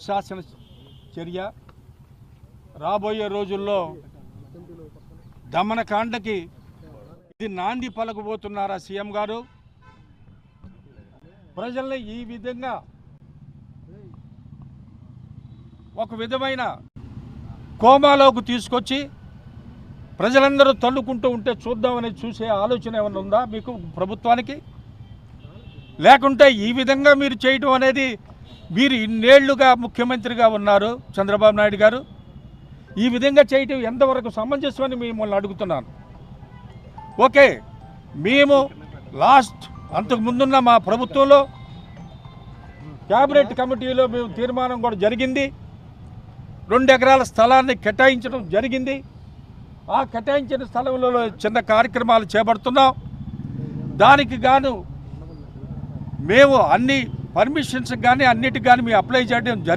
శాసన చర్య రాబోయే రోజుల్లో దమనకాండకి ఇది నాంది పలకబోతున్నారా సీఎం గారు? ప్రజల్ని ఈ విధంగా ఒక విధమైన కోమాలోకి తీసుకొచ్చి ప్రజలందరూ తన్నుకుంటూ ఉంటే చూద్దామని చూసే ఆలోచన ఏమైనా ఉందా మీకు ప్రభుత్వానికి? లేకుంటే ఈ విధంగా మీరు చేయడం అనేది, మీరు ఇన్నేళ్లుగా ముఖ్యమంత్రిగా ఉన్నారు చంద్రబాబు నాయుడు గారు, ఈ విధంగా చేయటం ఎంతవరకు సమంజసమని మిమ్మల్ని అడుగుతున్నాను. ఓకే, మేము అంతకు ముందున్న మా ప్రభుత్వంలో క్యాబినెట్ కమిటీలో మేము తీర్మానం కూడా జరిగింది. 2 ఎకరాల స్థలాన్ని కేటాయించడం జరిగింది. ఆ కేటాయించిన స్థలంలో చిన్న కార్యక్రమాలు చేపడుతున్నాం. దానికి గాను మేము అన్ని పర్మిషన్స్ కానీ అన్నిటికి కానీ మేము అప్లై చేయడం జరిగింది.